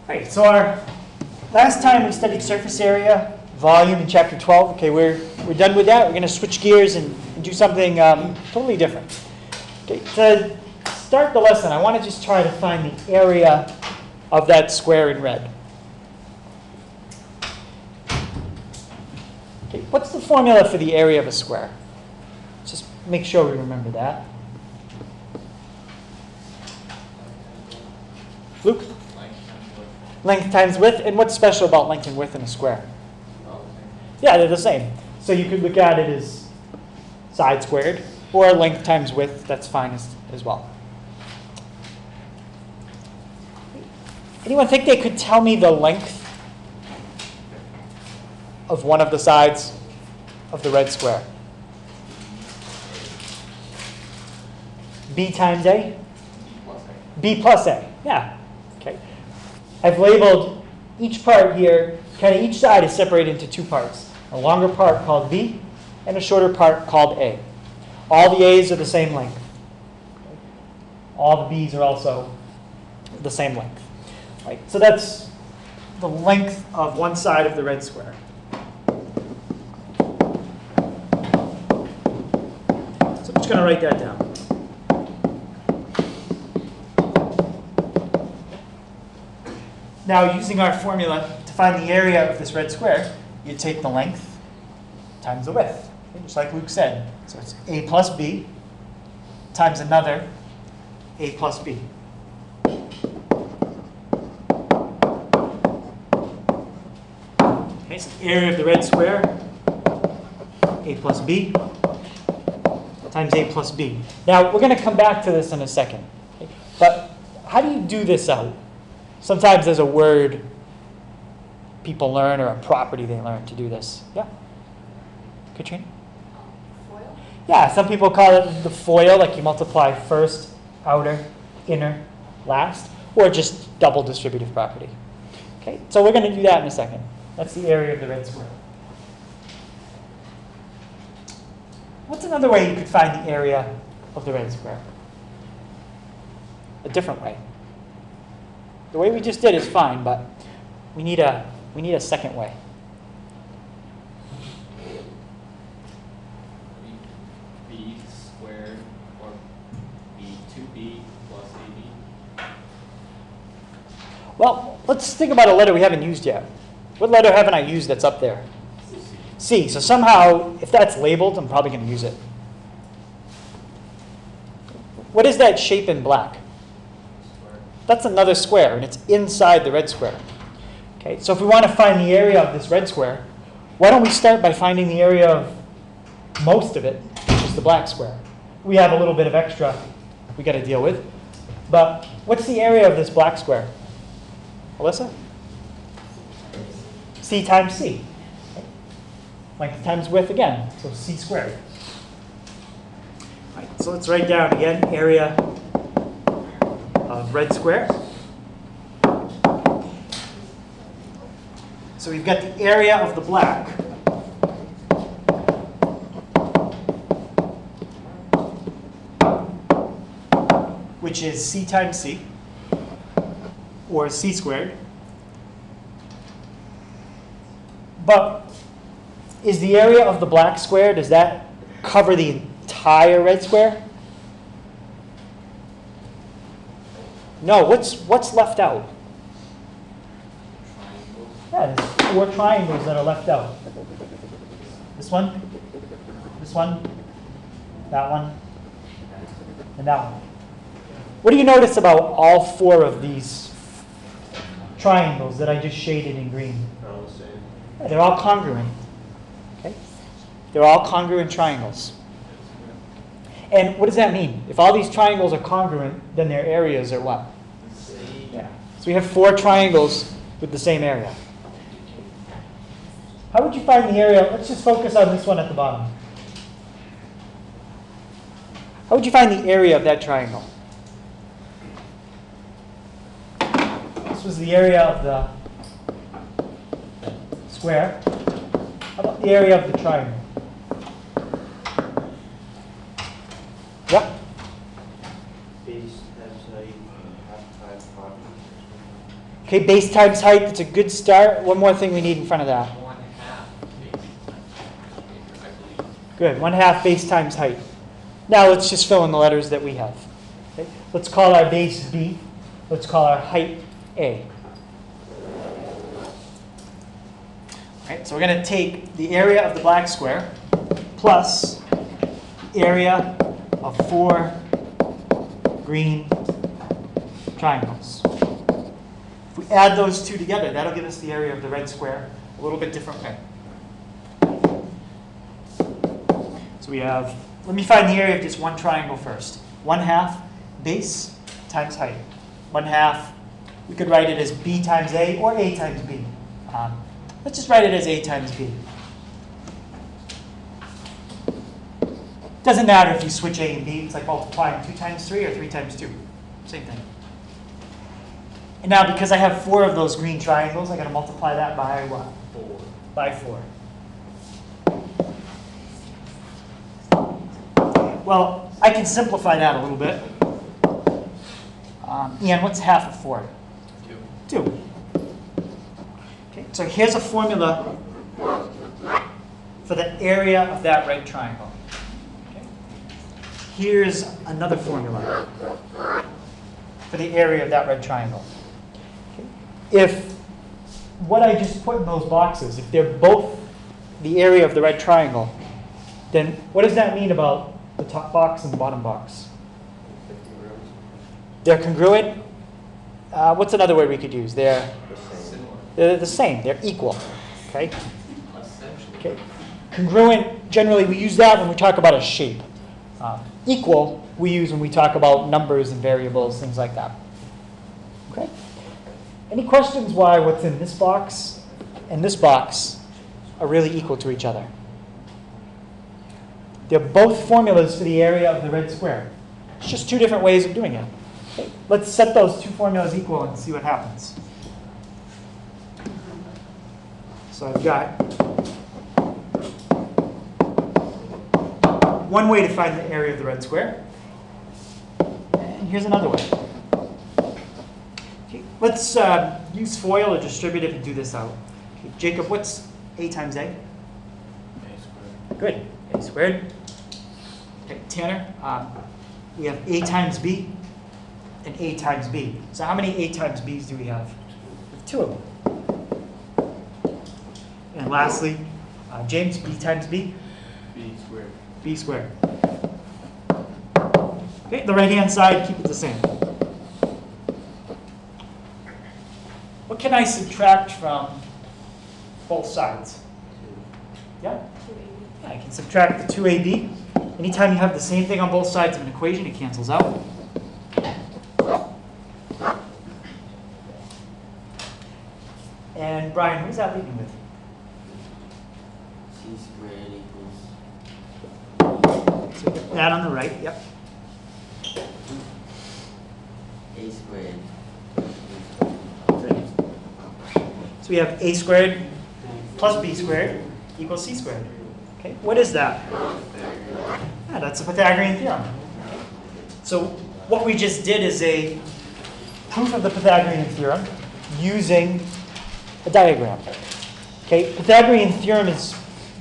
Right, so our last time we studied surface area, volume in chapter 12. Okay, we're done with that. We're going to switch gears and do something totally different. Okay, to start the lesson, I want to just try to find the area of that square in red. Okay, what's the formula for the area of a square? Just make sure we remember that. Luke? Length times width. And what's special about length and width in a square? Yeah, they're the same. So you could look at it as side squared, or length times width. That's fine as well. Anyone think they could tell me the length of one of the sides of the red square? B times A? B plus A. Yeah. Okay. I've labeled each part here, kind of each side is separated into two parts. A longer part called B and a shorter part called A. All the A's are the same length. All the B's are also the same length. Right? So that's the length of one side of the red square. So I'm just going to write that down. Now, using our formula to find the area of this red square, you take the length times the width, okay, just like Luke said. So it's A plus B times another A plus B. Okay, so the area of the red square, A plus B times A plus B. Now, we're going to come back to this in a second. Okay? But how do you do this out? Sometimes there's a word people learn or a property they learn to do this. Yeah? Katrina? Foil? Yeah, some people call it the FOIL, like you multiply first, outer, inner, last, or just double distributive property. Okay, so we're going to do that in a second. That's the area of the red square. What's another way you could find the area of the red square? A different way. The way we just did is fine, but we need a second way. B squared or B2B plus AB. Well, let's think about a letter we haven't used yet. What letter haven't I used that's up there? C. So somehow, if that's labeled, I'm probably going to use it. What is that shape in black? That's another square, and it's inside the red square. Okay, so if we want to find the area of this red square, why don't we start by finding the area of most of it, which is the black square. We have a little bit of extra we got to deal with. But what's the area of this black square? Alyssa? C times C. Length times width again, so C squared. All right, so let's write down again area of red square. So we've got the area of the black. Which is C times C, or C squared. But is the area of the black square, does that cover the entire red square? No, what's left out? Yeah, there's 4 triangles that are left out. This one, that one, and that one. What do you notice about all 4 of these triangles that I just shaded in green? Yeah, they're all congruent. Okay? They're all congruent triangles. And what does that mean? If all these triangles are congruent, then their areas are what? Yeah. So we have 4 triangles with the same area. How would you find the area? Let's just focus on this one at the bottom. How would you find the area of that triangle? This was the area of the square. How about the area of the triangle? What? Base has a half-time property. Okay, base times height, that's a good start. One more thing we need in front of that. 1/2 base times I believe. Good, 1/2 base times height. Now let's just fill in the letters that we have. Okay? Let's call our base B. Let's call our height A. All right, so we're going to take the area of the black square plus the area of 4 green triangles. If we add those two together, that'll give us the area of the red square a little bit different way. So we have, let me find the area of just one triangle first. 1/2 base times height. 1/2, we could write it as B times A or A times B. Let's just write it as A times B. Doesn't matter if you switch A and B. It's like multiplying 2 times 3 or 3 times 2. Same thing. And now because I have 4 of those green triangles, I got to multiply that by what? 4. By 4. Well, I can simplify that a little bit. Ian, what's half of 4? 2. 2. Okay, so here's a formula for the area of that red triangle. Okay. Here's another formula for the area of that red triangle. Okay. If what I just put in those boxes, if they're both the area of the red triangle, then what does that mean about the top box and the bottom box? They're congruent. What's another word we could use? They're the same. They're equal. Okay. Okay. Congruent. Generally, we use that when we talk about a shape. Equal we use when we talk about numbers and variables, things like that. Okay. Any questions why what's in this box and this box are really equal to each other? They're both formulas for the area of the red square. It's just 2 different ways of doing it. Okay, let's set those 2 formulas equal and see what happens. So I've got one way to find the area of the red square. And here's another way. Okay, let's use FOIL or distributive and do this out. Okay, Jacob, what's A times A? A squared. Good. A squared. Okay, Tanner, we have A times B and A times B. So how many A times B's do we have? We have 2 of them. And lastly, James, B times B? B squared. B squared. Okay, the right-hand side, keep it the same. What can I subtract from both sides? Yeah? Yeah, I can subtract the 2AB. Anytime you have the same thing on both sides of an equation, it cancels out. And Brian, what does that leave me with? C squared equals So get that on the right, yep. A squared. So we have A squared plus B squared equals C squared. Okay, what is that? Yeah, that's the Pythagorean theorem. So what we just did is a proof of the Pythagorean theorem using a diagram. Okay, Pythagorean theorem is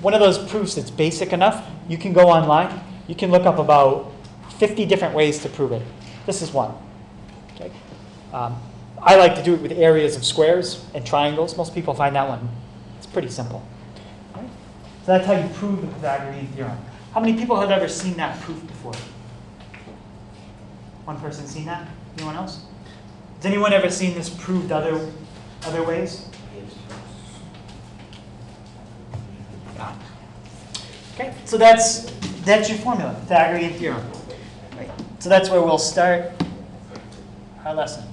one of those proofs that's basic enough. You can go online. You can look up about 50 different ways to prove it. This is one. Okay. I like to do it with areas of squares and triangles. Most people find that one. It's pretty simple. Okay. So that's how you prove the Pythagorean theorem. How many people have ever seen that proof before? One person seen that? Anyone else? Has anyone ever seen this proved other ways? Yeah. Okay, so that's your formula, Pythagorean theorem. Right. So that's where we'll start our lesson.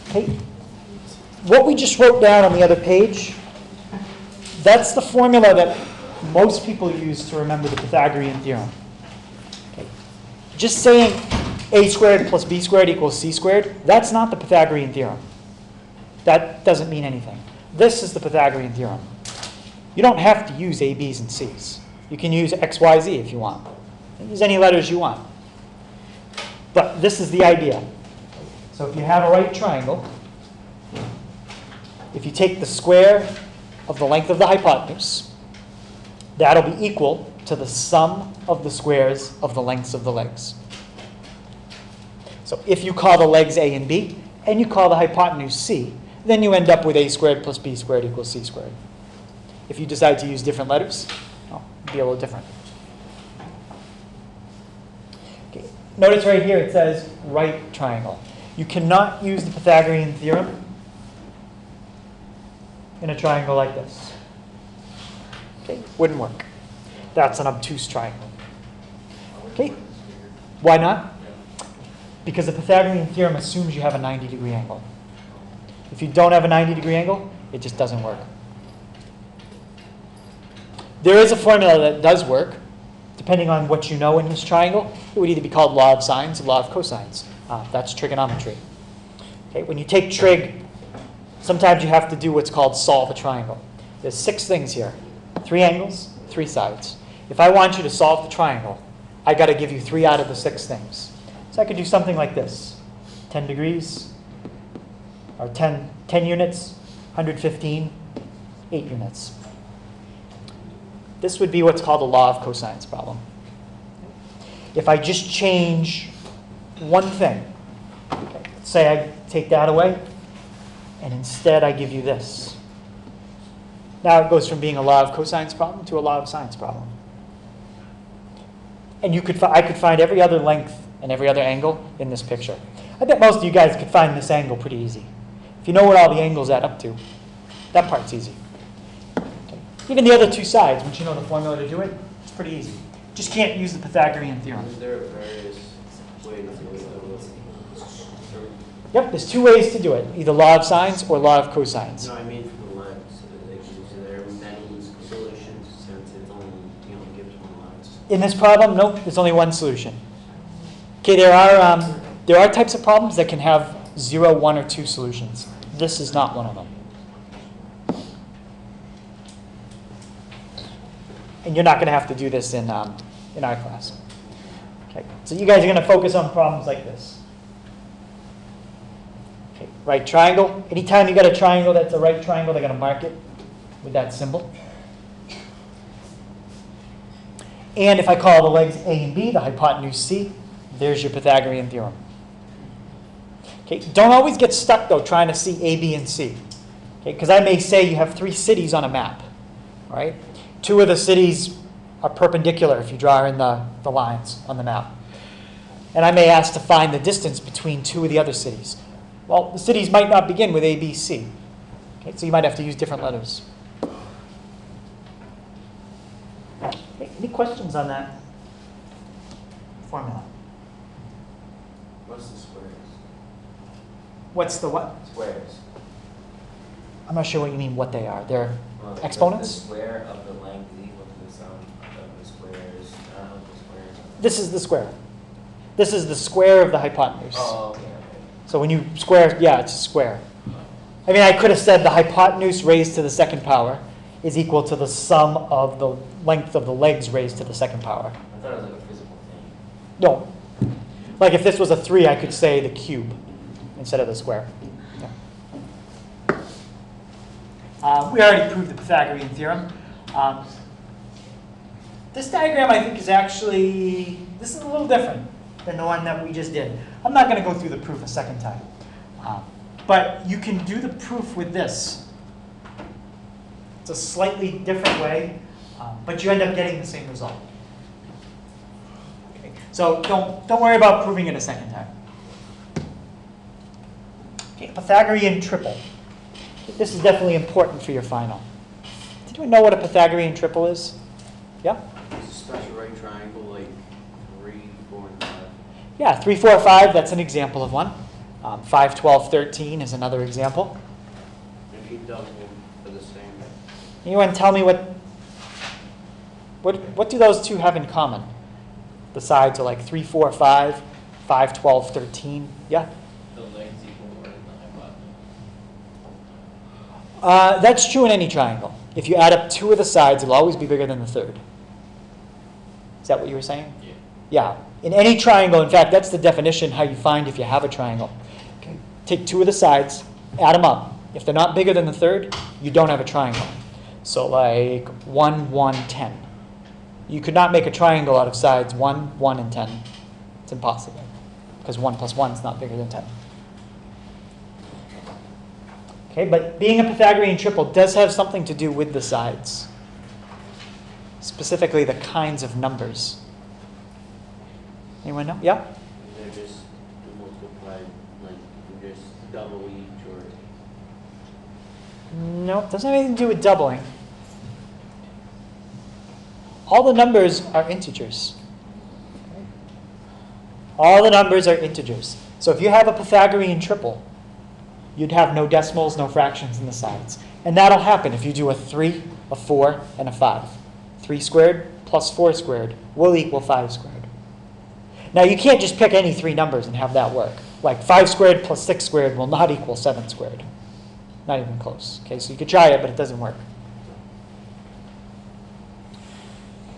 Okay. What we just wrote down on the other page, that's the formula that most people use to remember the Pythagorean theorem. Okay. Just saying A squared plus B squared equals C squared, that's not the Pythagorean theorem. That doesn't mean anything. This is the Pythagorean theorem. You don't have to use A, B's, and C's. You can use X, Y, Z if you want. Use any letters you want. But this is the idea. So if you have a right triangle, if you take the square of the length of the hypotenuse, that'll be equal to the sum of the squares of the lengths of the legs. So if you call the legs A and B, and you call the hypotenuse C, then you end up with A squared plus B squared equals C squared. If you decide to use different letters, well, it'll be a little different. Okay. Notice right here it says right triangle. You cannot use the Pythagorean theorem in a triangle like this. Okay, wouldn't work. That's an obtuse triangle. Okay, why not? Because the Pythagorean theorem assumes you have a 90-degree angle. If you don't have a 90-degree angle, it just doesn't work. There is a formula that does work. Depending on what you know in this triangle, it would either be called law of sines or law of cosines. That's trigonometry. Okay, when you take trig, sometimes you have to do what's called solve a triangle. There's 6 things here. 3 angles, 3 sides. If I want you to solve the triangle, I got to give you 3 out of the 6 things. So I could do something like this. 10 degrees, or 10 units, 115, 8 units. This would be what's called a law of cosines problem. If I just change one thing, okay, say I take that away, and instead I give you this. Now it goes from being a law of cosines problem to a law of sines problem. And I could find every other length and every other angle in this picture. I bet most of you guys could find this angle pretty easy. If you know what all the angles add up to, that part's easy. Okay. Even the other 2 sides, once you know the formula to do it, it's pretty easy. Just can't use the Pythagorean theorem. Is there various ways to do it? Yep, there's 2 ways to do it, either law of sines or law of cosines. No, I mean for the legs. Is there many solutions since it only gives one legs? In this problem, nope, there's only one solution. Okay, there are types of problems that can have 0, 1, or 2 solutions. This is not one of them. And you're not going to have to do this in our class. Okay, so you guys are going to focus on problems like this. Okay, right triangle. Anytime you got a triangle that's a right triangle, they're going to mark it with that symbol. And if I call the legs A and B, the hypotenuse C, there's your Pythagorean theorem. Okay, don't always get stuck, though, trying to see A, B, and C. Okay, because I may say you have 3 cities on a map. All right? 2 of the cities are perpendicular if you draw in the lines on the map. And I may ask to find the distance between 2 of the other cities. Well, the cities might not begin with A, B, C. Okay, so you might have to use different letters. Okay, any questions on that formula? What's the squares? What's the what? Squares. I'm not sure what you mean what they are. They're Well, exponents? The square of the length is equal to the sum of the squares. I don't know what the squares are. This is the square. This is the square of the hypotenuse. Oh, okay. So when you square, yeah, it's a square. I mean, I could have said the hypotenuse raised to the 2nd power is equal to the sum of the length of the legs raised to the 2nd power. I thought it was like a physical thing. No. Like if this was a 3, I could say the cube instead of the square. Yeah. We already proved the Pythagorean theorem. This diagram, I think, is actually, this is a little different than the one that we just did. I'm not going to go through the proof a second time. But you can do the proof with this. It's a slightly different way, but you end up getting the same result. Okay. So don't worry about proving it a second time. Okay, Pythagorean triple. This is definitely important for your final. Did you know what a Pythagorean triple is? Yeah? It's a special right triangle, like 3, 4, and 5. Yeah, 3, 4, 5, that's an example of one. 5, 12, 13 is another example. If you double for the same. Anyone tell me what do those 2 have in common? The sides are like 3, 4, 5, 5, 12, 13. Yeah? The legs equal more than the hypotenuse. That's true in any triangle. If you add up 2 of the sides, it'll always be bigger than the 3rd. Is that what you were saying? Yeah. Yeah. In any triangle, in fact, that's the definition how you find if you have a triangle. Okay. take two of the sides, add them up. If they're not bigger than the third, you don't have a triangle. So like 1, 1, 10. You could not make a triangle out of sides 1, 1, and 10. It's impossible, because 1 plus 1 is not bigger than 10. Okay, but being a Pythagorean triple does have something to do with the sides, specifically the kinds of numbers. Anyone know? Yeah? They're just multiplied, like you just double each, or No, it doesn't have anything to do with doubling. All the numbers are integers. All the numbers are integers. So if you have a Pythagorean triple, you'd have no decimals, no fractions in the sides. And that'll happen if you do a 3, a 4, and a 5. 3 squared plus 4 squared will equal 5 squared. Now you can't just pick any three numbers and have that work. Like 5 squared plus 6 squared will not equal 7 squared. Not even close. Okay, so you could try it, but it doesn't work.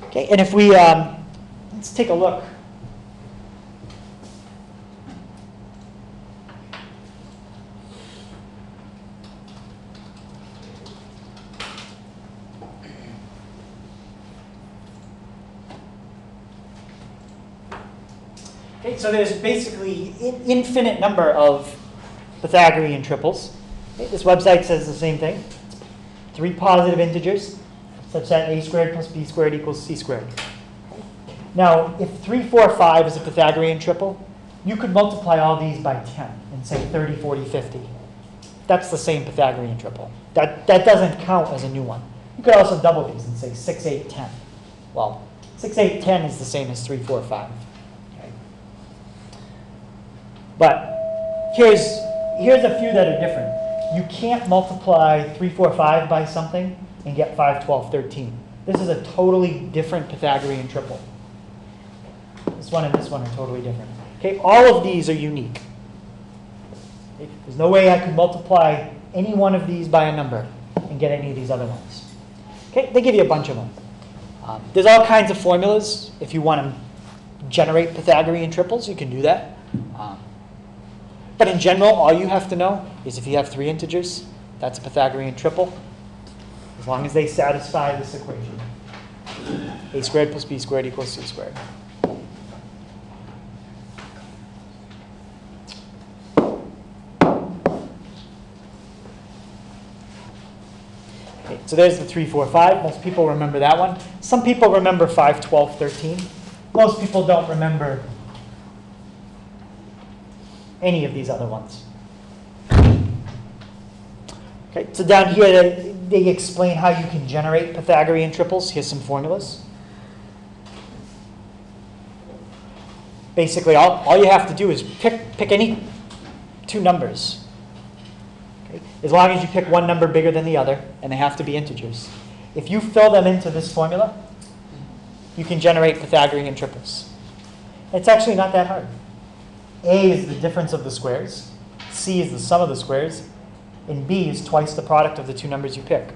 Okay, and if we, let's take a look. Okay, so there's basically an infinite number of Pythagorean triples. Okay, this website says the same thing. 3 positive integers, such that a squared plus b squared equals c squared. Now, if 3, 4, 5 is a Pythagorean triple, you could multiply all these by 10 and say 30, 40, 50. That's the same Pythagorean triple. That doesn't count as a new one. You could also double these and say 6, 8, 10. Well, 6, 8, 10 is the same as 3, 4, 5. Okay. But here's a few that are different. You can't multiply 3, 4, 5 by something and get 5, 12, 13. This is a totally different Pythagorean triple. This one and this one are totally different. Okay, all of these are unique. Okay, there's no way I could multiply any one of these by a number and get any of these other ones. Okay, they give you a bunch of them. There's all kinds of formulas. If you want to generate Pythagorean triples, you can do that. But in general, all you have to know is if you have 3 integers, that's a Pythagorean triple, as long as they satisfy this equation. A squared plus b squared equals c squared. Okay, so there's the 3, 4, 5. Most people remember that one. Some people remember 5, 12, 13. Most people don't remember any of these other ones. Okay, so down here they explain how you can generate Pythagorean triples. Here's some formulas. Basically, all you have to do is pick any 2 numbers. Okay? As long as you pick one number bigger than the other, and they have to be integers. If you fill them into this formula, you can generate Pythagorean triples. It's actually not that hard. A is the difference of the squares, C is the sum of the squares, and B is twice the product of the 2 numbers you pick.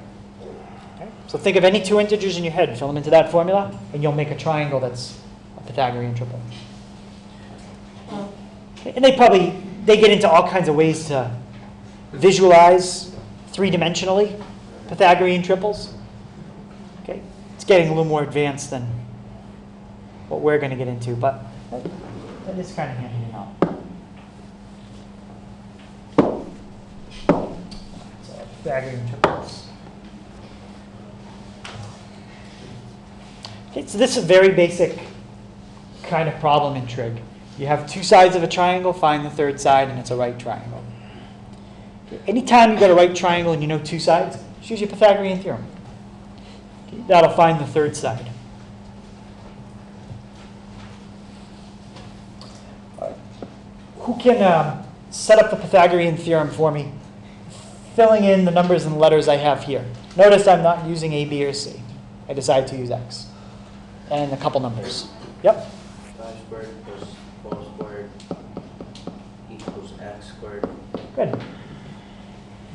Okay? So think of any 2 integers in your head, fill them into that formula, and you'll make a triangle that's a Pythagorean triple. Okay? And they get into all kinds of ways to visualize 3-dimensionally Pythagorean triples. Okay? It's getting a little more advanced than what we're going to get into, but that is kind of handy to know. So Pythagorean triples. Okay, so this is a very basic kind of problem in trig. You have 2 sides of a triangle, find the 3rd side, and it's a right triangle. Okay, anytime you've got a right triangle and you know 2 sides, just use your Pythagorean theorem. Okay, that'll find the 3rd side. Who can set up the Pythagorean theorem for me, filling in the numbers and letters I have here? Notice I'm not using A, B, or C. I decided to use X. And a couple numbers. Yep? 5 squared plus 12 squared equals x squared. Good.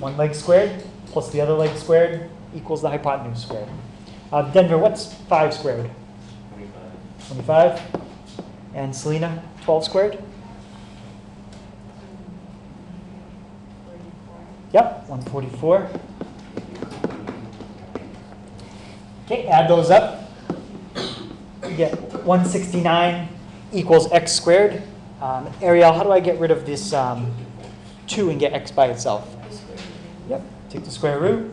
1 leg squared plus the other leg squared equals the hypotenuse squared. Denver, what's 5 squared? 25. 25. And Selena, 12 squared? Yep, 144. Okay, add those up. We get 169 equals x squared. Ariel, how do I get rid of this 2 and get x by itself? Yep, take the square root.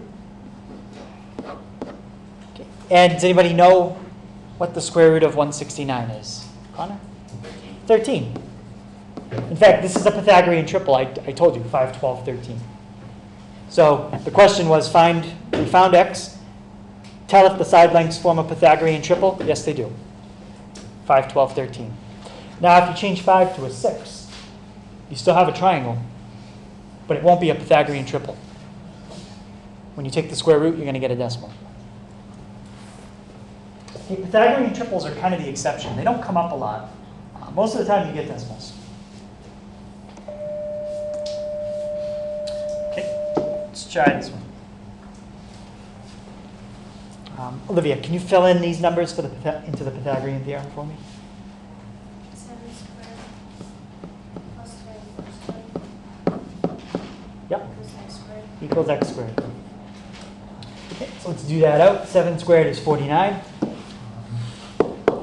Okay. And does anybody know what the square root of 169 is? Connor? 13. In fact, this is a Pythagorean triple. I told you, 5, 12, 13. So the question was, we found x. Tell if the side lengths form a Pythagorean triple. Yes, they do. 5, 12, 13. Now, if you change 5 to a 6, you still have a triangle, but it won't be a Pythagorean triple. When you take the square root, you're going to get a decimal. Okay, Pythagorean triples are kind of the exception. They don't come up a lot. Most of the time, you get decimals. Okay, let's try this one. Olivia, can you fill in these numbers for into the Pythagorean theorem for me? 7 squared plus 12 Yep. equals x squared. Equals x squared. Okay, so let's do that out. 7 squared is 49.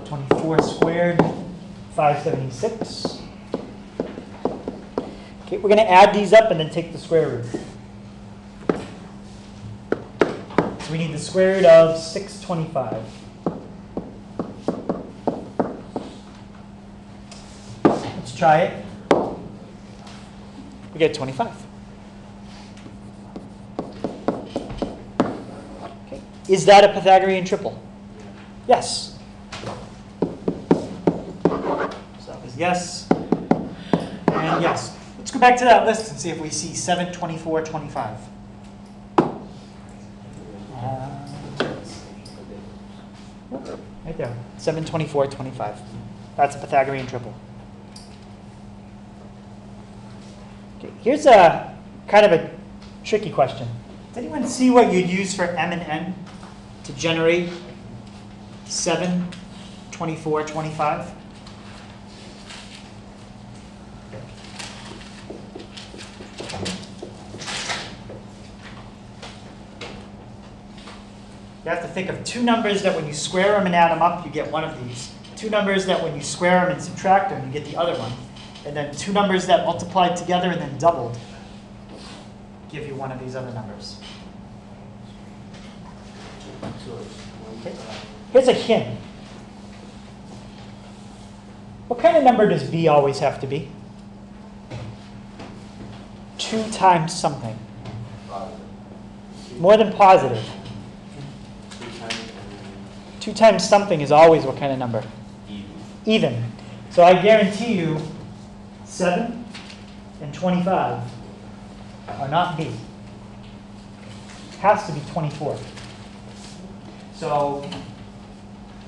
24 squared, 576. Okay, we're going to add these up and then take the square root. So we need the square root of 625. Let's try it. We get 25. Okay. Is that a Pythagorean triple? Yes. So that was yes and yes. Let's go back to that list and see if we see 7, 24, 25. Right there, 7, 24, 25. That's a Pythagorean triple. Okay, here's a kind of a tricky question. Does anyone see what you'd use for m and n to generate 7, 24, 25? You have to think of two numbers that when you square them and add them up, you get one of these. Two numbers that when you square them and subtract them, you get the other one. And then two numbers that multiplied together and then doubled give you one of these other numbers. Okay. Here's a hint. What kind of number does b always have to be? 2 times something. More than positive. 2 times something is always what kind of number? Even. So I guarantee you 7 and 25 are not b. It has to be 24. So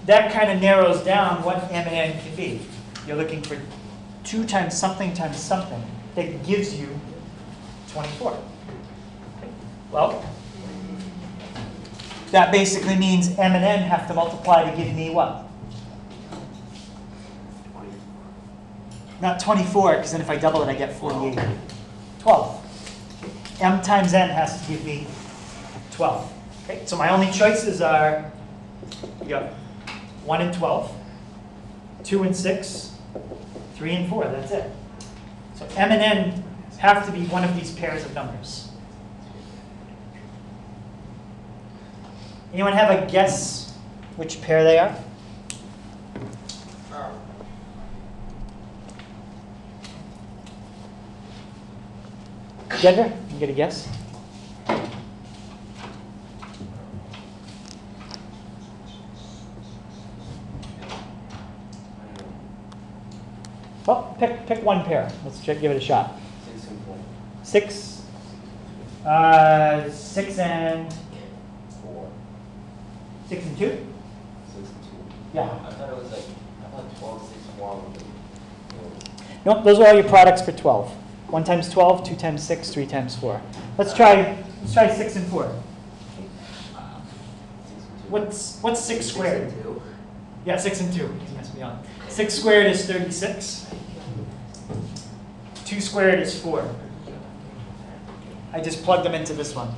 that kind of narrows down what m and n can be. You're looking for 2 times something that gives you 24. Okay. Well, that basically means m and n have to multiply to give me what? Not 24, because then if I double it, I get 48. 12. M times n has to give me 12. Okay, so my only choices are 1 and 12, 2 and 6, 3 and 4. That's it. So m and n have to be one of these pairs of numbers. Anyone have a guess which pair they are? Denver, you get a guess? Well, pick one pair. Let's give it a shot. 6 and 4. 6. 6 and 4. 6 and 2? 6 and 2. Yeah. I thought it was like, I thought 12, 6, 1. Nope, those are all your products for 12. 1 times 12, 2 times 6, 3 times 4. Let's try 6 and 4. What's 6 squared? 6 and 2. Yeah, 6 and 2. You messed me up. 6 squared is 36. 2 squared is 4. I just plug them into this one.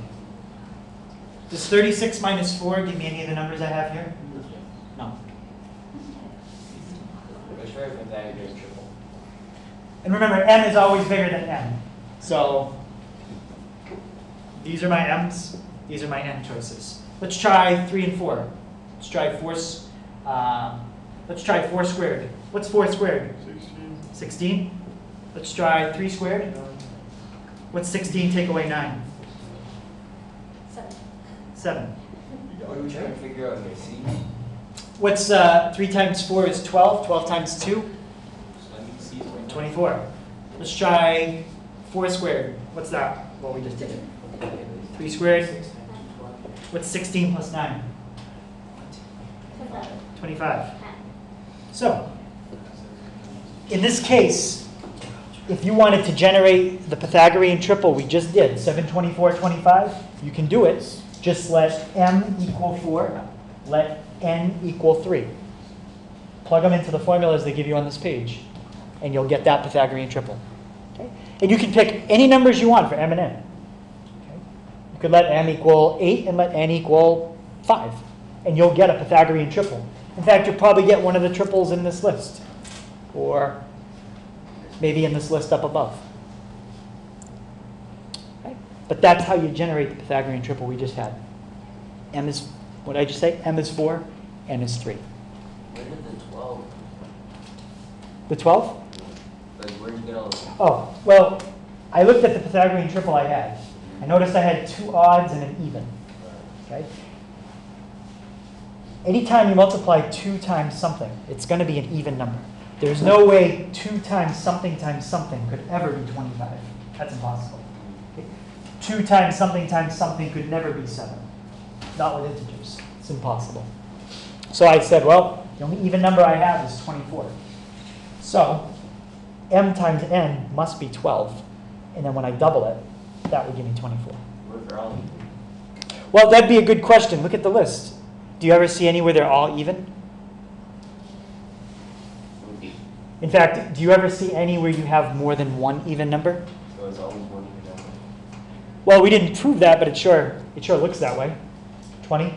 Does 36 minus 4 give me any of the numbers I have here? No. Let's try Pythagorean triple. And remember, m is always bigger than n. So these are my m's, these are my n choices. Let's try 3 and 4. Let's try 4. Let's try 4 squared. What's 4 squared? 16. Let's try 3 squared. What's 16 take away 9? 7. What are we trying to figure out here? C? What's 3 times 4 is 12. 12 times 2? So that means C is 24. Let's try 4 squared. What's that? Well, we just did it. 3 squared. What's 16 plus 9? 25. So, in this case, if you wanted to generate the Pythagorean triple we just did, 7, 24, 25, you can do it. Just let m equal 4, let n equal 3. Plug them into the formulas they give you on this page, and you'll get that Pythagorean triple. Okay? And you can pick any numbers you want for m and n. Okay? You could let m equal 8 and let n equal 5, and you'll get a Pythagorean triple. In fact, you'll probably get one of the triples in this list, or maybe in this list up above. Okay? But that's how you generate the Pythagorean triple we just had. M is, what did I just say? M is 4, n is 3. Where did the 12? The 12? Like, where did you get all this? Oh, well, I looked at the Pythagorean triple I had. I noticed I had 2 odds and an even. Okay? Anytime you multiply 2 times something, it's going to be an even number. There's no way 2 times something could ever be 25. That's impossible. Okay? 2 times something could never be 7. Not with integers. It's impossible. So I said, well, the only even number I have is 24. So m times n must be 12. And then when I double it, that would give me 24. What if they're all even? Well, that'd be a good question. Look at the list. Do you ever see any where they're all even? In fact, do you ever see any where you have more than one even number? So it's always one even number. Well, we didn't prove that, but it sure looks that way. 20,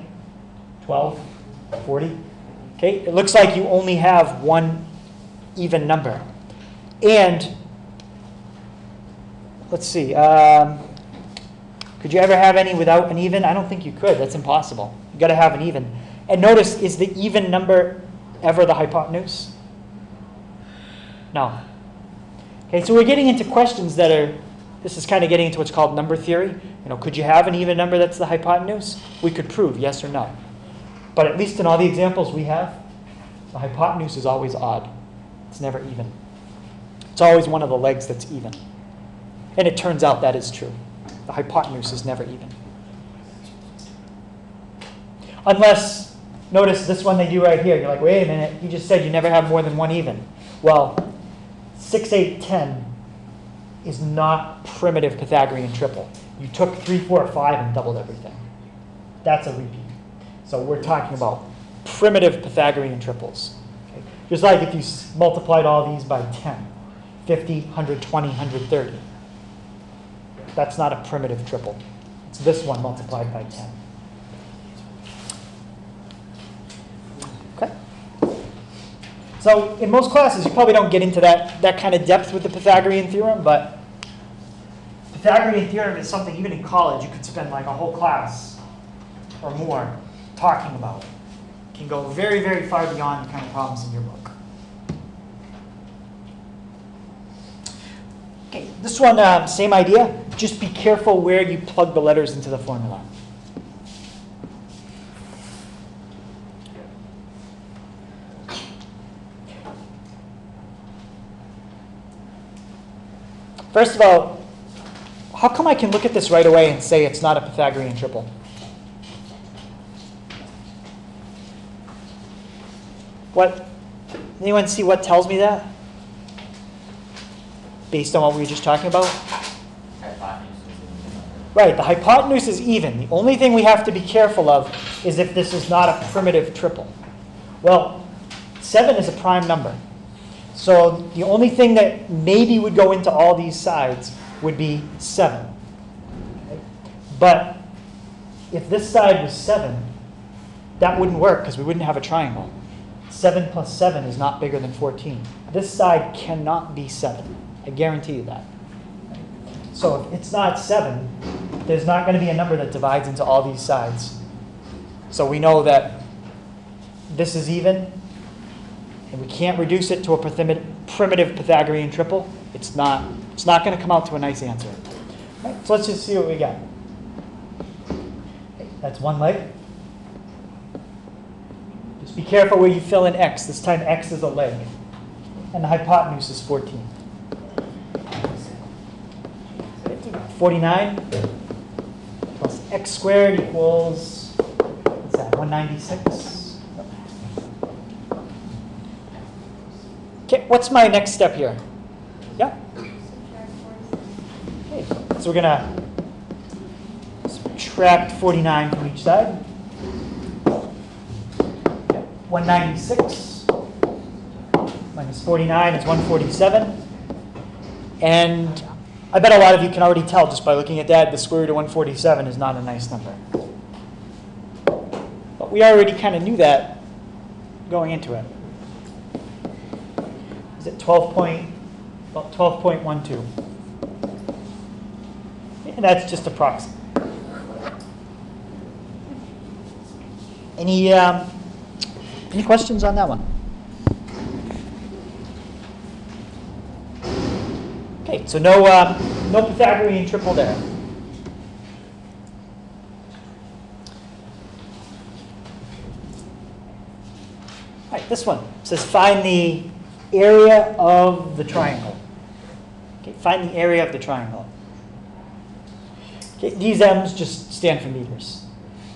12, 40. Okay, it looks like you only have one even number. And let's see, could you ever have any without an even? I don't think you could. That's impossible. You've got to have an even. And notice, is the even number ever the hypotenuse? No. Okay, so we're getting into questions that are, this is kind of getting into what's called number theory. You know, could you have an even number that's the hypotenuse? We could prove yes or no. But at least in all the examples we have, the hypotenuse is always odd. It's never even. It's always one of the legs that's even. And it turns out that is true. The hypotenuse is never even. Unless, notice this one they do right here. You're like, wait a minute, you just said you never have more than one even. Well, 6, 8, 10 is not primitive Pythagorean triple. You took 3, 4, 5 and doubled everything. That's a repeat. So we're talking about primitive Pythagorean triples. Okay? Just like if you multiplied all these by 10, 50, 120, 130. That's not a primitive triple. It's this one multiplied by 10. Okay? So in most classes, you probably don't get into that kind of depth with the Pythagorean theorem, but Pythagorean theorem is something, even in college, you could spend like a whole class or more talking about. It can go very, very far beyond the kind of problems in your book. Okay, this one, same idea. Just be careful where you plug the letters into the formula. First of all, how come I can look at this right away and say it's not a Pythagorean triple? What? Anyone see what tells me that? Based on what we were just talking about? Right, the hypotenuse is even. The only thing we have to be careful of is if this is not a primitive triple. Well, 7 is a prime number. So the only thing that maybe would go into all these sides would be 7. But if this side was 7, that wouldn't work because we wouldn't have a triangle. 7 plus 7 is not bigger than 14. This side cannot be 7. I guarantee you that. So if it's not 7, there's not going to be a number that divides into all these sides. So we know that this is even, and we can't reduce it to a primitive Pythagorean triple. It's not going to come out to a nice answer. Right, so let's just see what we got. That's one leg. Just be careful where you fill in x. This time x is a leg. And the hypotenuse is 14. 49 plus x squared equals, what's that, 196? Okay, what's my next step here? Yeah? Okay, so we're going to subtract 49 from each side. 196 minus 49 is 147. And I bet a lot of you can already tell just by looking at that, the square root of 147 is not a nice number. But we already kind of knew that going into it. Is it 12.12? And that's just approximate. Any questions on that one? Okay, so no Pythagorean triple there. All right, this one says find the area of the triangle. Okay, find the area of the triangle. Okay, these m's just stand for meters.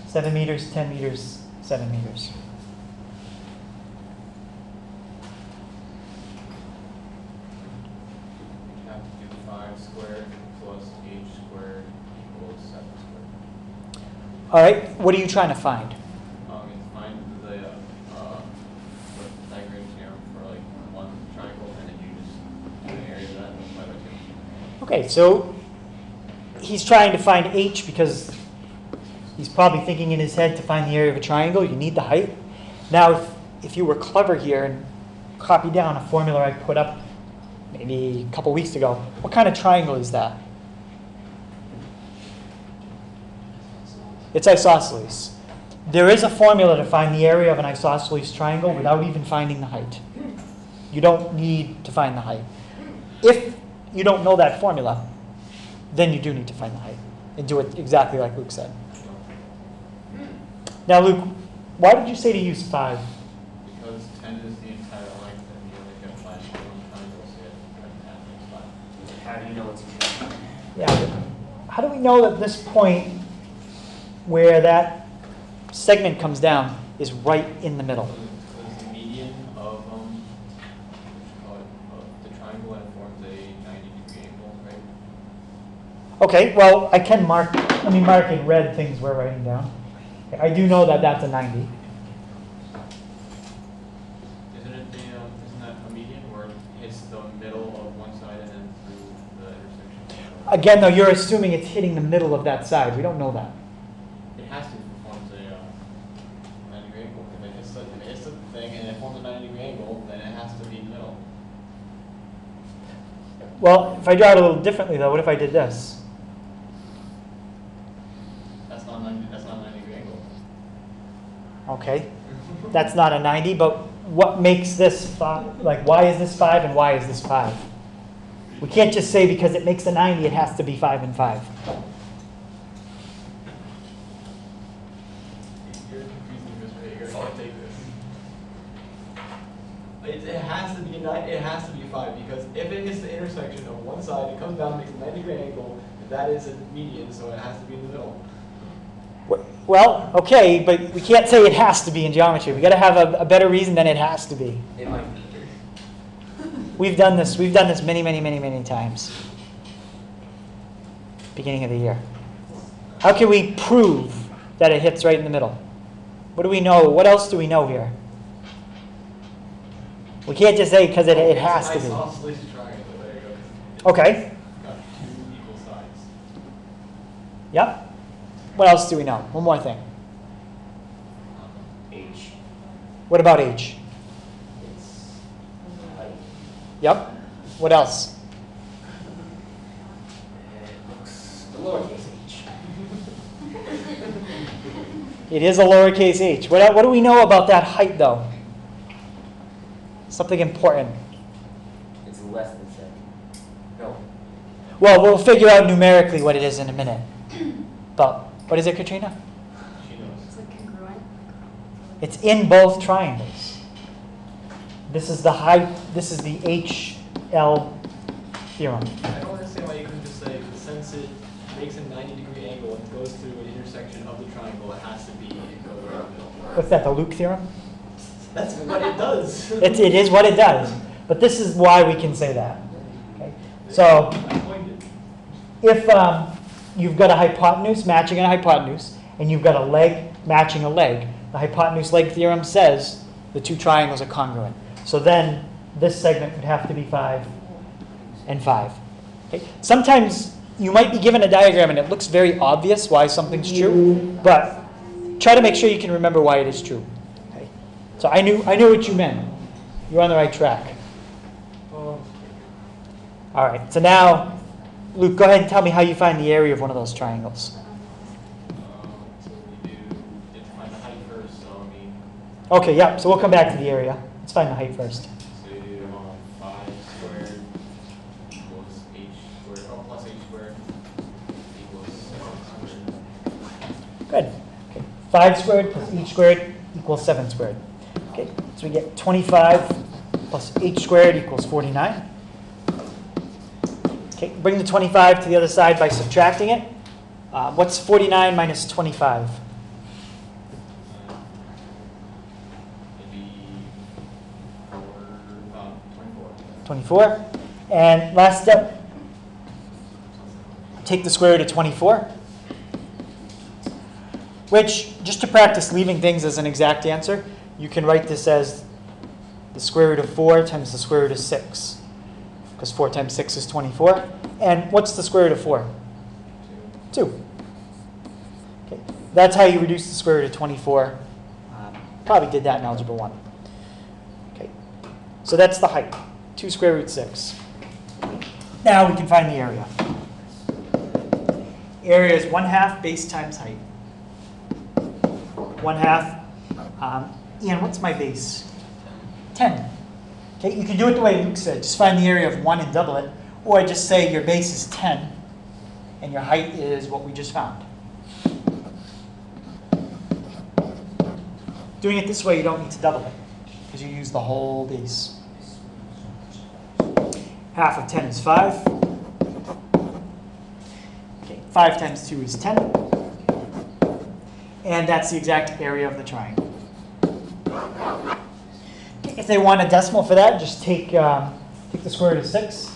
7 meters, 10 meters, 7 meters. All right, what are you trying to find? Find the Pythagorean Theorem for like one triangle, and then you just do the area of that and divide by 2. Okay, so he's trying to find h because he's probably thinking in his head to find the area of a triangle, you need the height. Now, if you were clever here and copy down a formula I put up maybe a couple weeks ago, what kind of triangle is that? It's isosceles. There is a formula to find the area of an isosceles triangle without even finding the height. You don't need to find the height. If you don't know that formula, then you do need to find the height and do it exactly like Luke said. Now, Luke, why did you say to use 5? Because 10 is the entire length, and you only can find one triangle, so you have to have 5. How do you know it's exact? Yeah. How do we know that this point where that segment comes down is right in the middle? Because the median of the triangle, and it forms a 90-degree angle, right? Okay, well, I can mark, let me mark in red things we're writing down. Okay, I do know that that's a 90. Isn't that a median where it hits the middle of one side and then through the intersection? Again, though, you're assuming it's hitting the middle of that side. We don't know that. It has to form a 90-degree angle. If it hits the thing and it forms a 90-degree angle, then it has to be in the middle. Well, if I draw it a little differently, though, what if I did this? That's not a 90-degree angle. Okay, that's not a 90, but what makes this 5? Like, why is this 5 and why is this 5? We can't just say because it makes a 90, it has to be 5 and 5. You're confusing Mr. Hager. I'll take this. It has to be a 9. It has to be a 5 because if it hits the intersection of one side, it comes down, makes a 90-degree angle. That is a median, so it has to be in the middle. Well, okay, but we can't say it has to be in geometry. We've got to have a better reason than it has to be. It might be. We've done this many, many, many, many times. Beginning of the year. How can we prove that it hits right in the middle? What do we know? What else do we know here? We can't just say because it has to be. Isosceles triangle. There you go. Okay. It's got 2 equal sides. Yep. What else do we know? One more thing. H. What about h? It's height. Yep. What else? It looks the lowercase h. It is a lowercase h. What do we know about that height, though? Something important. It's less than 7. No. Well, we'll figure out numerically what it is in a minute. But what is it, Katrina? She knows. It's like congruent. It's in both triangles. This is the height. This is the HL theorem. I don't understand why you couldn't just say, since it makes a 90-degree angle and goes through an intersection of the triangle, it has to be equivalent. What's that, the Luke theorem? That's what it does. It is what it does. But this is why we can say that. Okay? So I pointed. if you've got a hypotenuse matching a hypotenuse, and you've got a leg matching a leg, the hypotenuse leg theorem says the two triangles are congruent. So then this segment would have to be 5 and 5. Okay? Sometimes you might be given a diagram and it looks very obvious why something's true, but try to make sure you can remember why it is true. Okay? So I knew what you meant. You're on the right track. Oh. All right, so now, Luke, go ahead and tell me how you find the area of one of those triangles. So you have to find the height first, so I mean, Okay, yeah, so we'll come back to the area. Let's find the height first. so you do 5 squared equals h squared, plus h squared equals 7 squared. Good. Okay. 5 squared plus h squared equals 7 squared. Okay, so we get 25 plus h squared equals 49. Okay, bring the 25 to the other side by subtracting it. What's 49 minus 25? It'd be 24. 24. And last step, take the square root of 24. Which, just to practice leaving things as an exact answer, you can write this as the square root of 4 times the square root of 6. Because 4 times 6 is 24. And what's the square root of 4? 2. Okay. That's how you reduce the square root of 24. Probably did that in Algebra 1. Okay. So that's the height, 2 square root 6. Now we can find the area. Area is 1/2 base times height. 1/2. Ian, what's my base? 10. Okay, you can do it the way Luke said. Just find the area of 1 and double it. Or just say your base is 10 and your height is what we just found. Doing it this way, you don't need to double it because you use the whole base. 1/2 of 10 is 5. Okay, 5 times 2 is 10. And that's the exact area of the triangle. If they want a decimal for that, just take the square root of 6,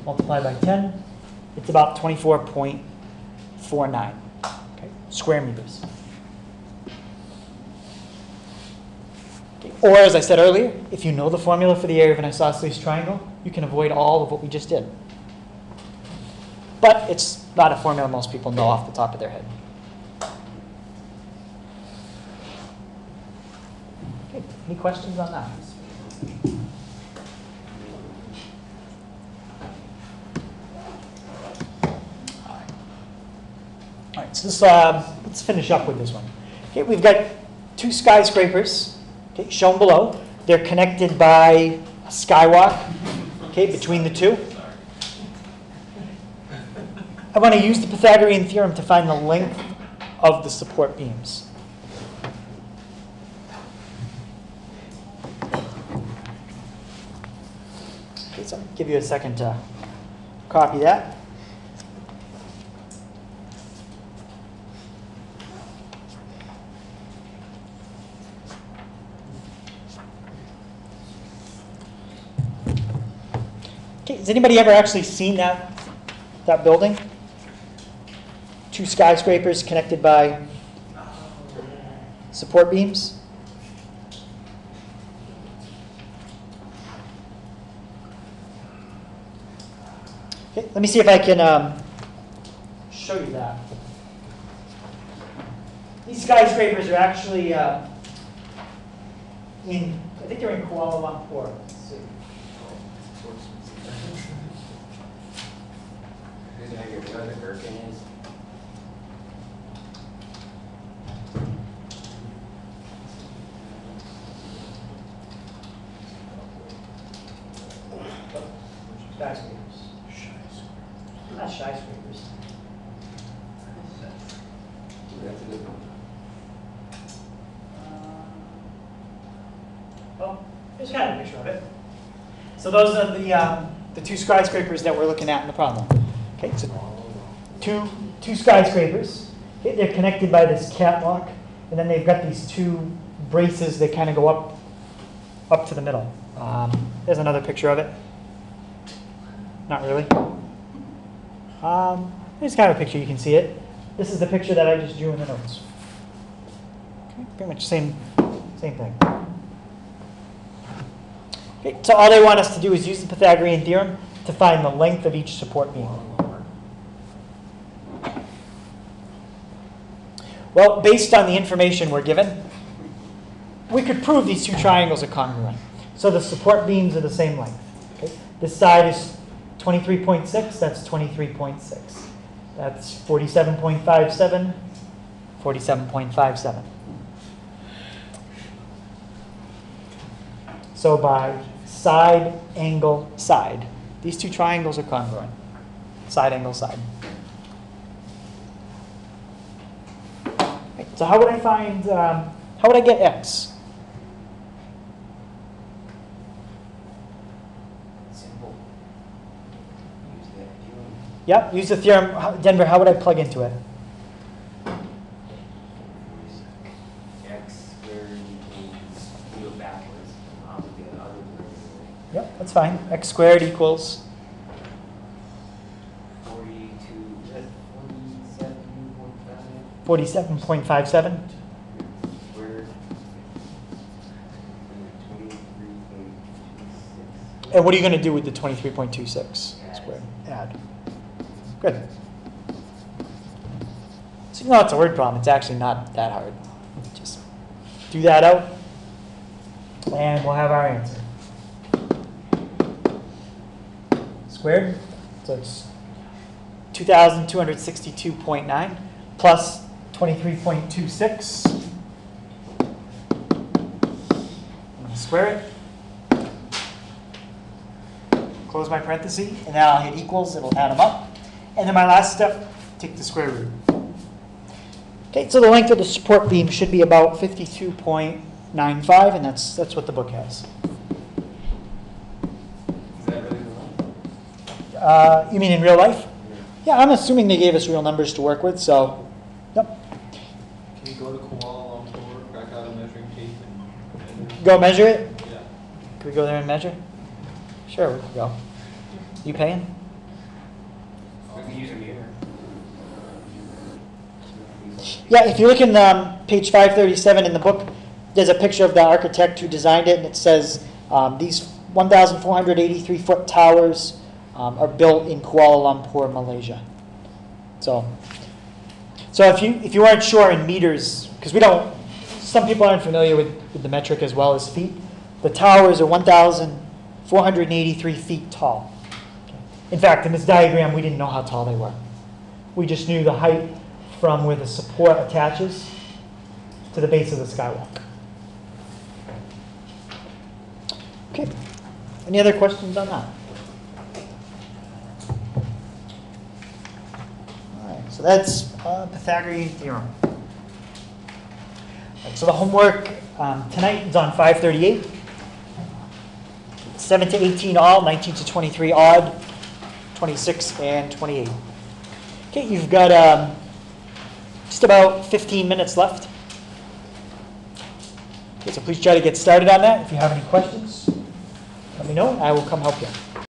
multiply by 10. It's about 24.49 square meters. Okay. Or, as I said earlier, if you know the formula for the area of an isosceles triangle, you can avoid all of what we just did. But it's not a formula most people know off the top of their head. Okay. Any questions on that? All right, so this, let's finish up with this one. Okay, we've got 2 skyscrapers, okay, shown below. They're connected by a skywalk, okay, between the two. I want to use the Pythagorean theorem to find the length of the support beams. Okay, so I'll give you a second to copy that. Okay, has anybody ever actually seen that building? 2 skyscrapers connected by support beams? Okay, let me see if I can show you that. These skyscrapers are actually I think they're in Kuala Lumpur. Let's see. Who's Hager? Do you know what the gherkin is? Skyscrapers. Not skyscrapers. That's a good one. Well, here's kind of a picture of it. So those are the two skyscrapers that we're looking at in the problem. Okay, so two skyscrapers. Okay, they're connected by this catwalk, and then they've got these two braces that kind of go up to the middle. There's another picture of it. Not really. Here's kind of a picture, you can see it. This is the picture that I just drew in the notes. Okay, pretty much same thing. Okay, so all they want us to do is use the Pythagorean theorem to find the length of each support beam. Well, based on the information we're given, we could prove these two triangles are congruent. So the support beams are the same length. Okay? This side is 23.6, that's 23.6. That's 47.57, 47.57. So by side, angle, side, these two triangles are congruent. Side, angle, side. Right, so how would I find, how would I get x? Simple. Use that theorem. Yep, use the theorem. Denver, how would I plug into it? X squared equals, do it backwards. I'll do the other way. Yep, that's fine. X squared equals 42, is that 47.5? 47.57. Squared. 23.26. And what are you going to do with the 23.26 squared? Add. Good. So you know it's a word problem. It's actually not that hard. Just do that out, and we'll have our answer. Squared, so it's 2,262.9 plus 23.26. I'm going to square it. Close my parenthesis, and now I'll hit equals. It'll add them up. And then my last step, take the square root. Okay, so the length of the support beam should be about 52.95, and that's what the book has. Is that really the one? You mean in real life? Yeah, I'm assuming they gave us real numbers to work with, so, yep. Can you go to Kuala Lumpur, crack out a measuring tape and Go measure it? yeah. Can we go there and measure? Sure, we can go. You paying? We can use a meter. Yeah, if you look in page 537 in the book, there's a picture of the architect who designed it, and it says these 1,483-foot towers are built in Kuala Lumpur, Malaysia. So if you weren't sure in meters, because some people aren't familiar with the metric as well as feet, the towers are 1,483 feet tall. In fact, in this diagram, we didn't know how tall they were. We just knew the height from where the support attaches to the base of the skywalk. Okay. Any other questions on that? All right. So that's Pythagorean Theorem. All right, so the homework tonight is on 538. 7 to 18 all, 19 to 23 odd, 26 and 28. Okay, you've got just about 15 minutes left. Okay, so please try to get started on that. If you have any questions, let me know. I will come help you.